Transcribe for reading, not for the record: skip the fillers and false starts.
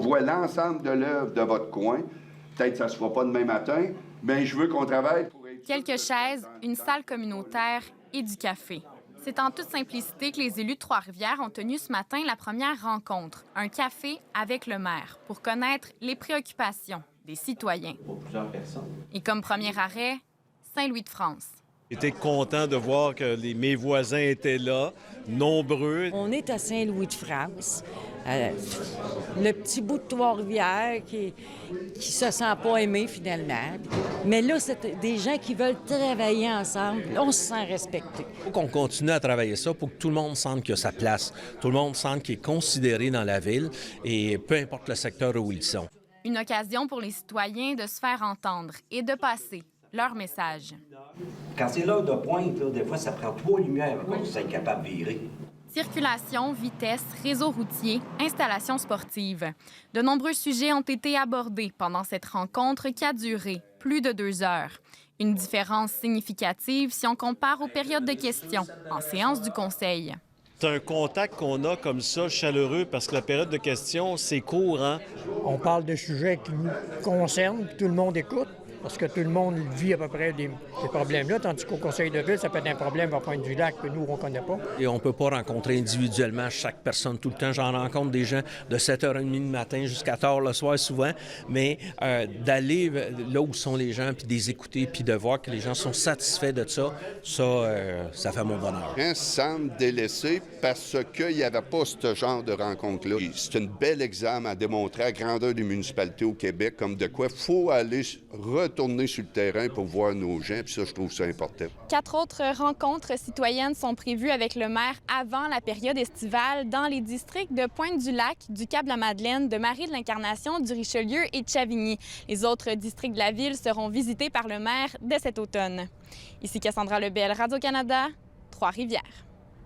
voit l'ensemble de l'œuvre de votre coin. Peut-être que ça ne se fera pas demain matin, mais je veux qu'on travaille pour être... Quelques chaises, une salle communautaire et du café. C'est en toute simplicité que les élus de Trois-Rivières ont tenu ce matin la première rencontre, un café avec le maire, pour connaître les préoccupations des citoyens. Pour plusieurs personnes. Et comme premier arrêt, Saint-Louis-de-France. J'étais content de voir que mes voisins étaient là, nombreux. On est à Saint-Louis-de-France, le petit bout de Trois-Rivières qui se sent pas aimé finalement. Mais là, c'est des gens qui veulent travailler ensemble. On se sent respecté. Il faut qu'on continue à travailler ça pour que tout le monde sente qu'il a sa place. Tout le monde sente qu'il est considéré dans la ville et peu importe le secteur où ils sont. Une occasion pour les citoyens de se faire entendre et de passer leur message. Quand c'est l'heure de pointe, là, des fois, ça prend 3 lumières pour qu'on soit capable de virer. Circulation, vitesse, réseau routier, installations sportives. De nombreux sujets ont été abordés pendant cette rencontre qui a duré plus de 2 heures. Une différence significative si on compare aux périodes de questions en séance du Conseil. C'est un contact qu'on a comme ça, chaleureux, parce que la période de questions, c'est court, hein? On parle de sujets qui nous concernent, tout le monde écoute. Parce que tout le monde vit à peu près des problèmes-là, tandis qu'au conseil de ville, ça peut être un problème à point de vue lac que nous, on ne connaît pas. Et on ne peut pas rencontrer individuellement chaque personne tout le temps. J'en rencontre des gens de 7h30 le matin jusqu'à tard le soir souvent, mais d'aller là où sont les gens, puis de les écouter, puis de voir que les gens sont satisfaits de ça, ça fait mon bonheur. Un semble délaissé parce qu'il n'y avait pas ce genre de rencontre-là. C'est un bel exemple à démontrer à la grandeur des municipalités au Québec, comme de quoi il faut aller retourner sur le terrain pour voir nos gens, puis ça, je trouve ça important. 4 autres rencontres citoyennes sont prévues avec le maire avant la période estivale dans les districts de Pointe-du-Lac, du Cap-la-Madeleine, de Marie-de-l'Incarnation, du Richelieu et de Chavigny. Les autres districts de la ville seront visités par le maire dès cet automne. Ici Cassandra Lebel, Radio-Canada, Trois-Rivières.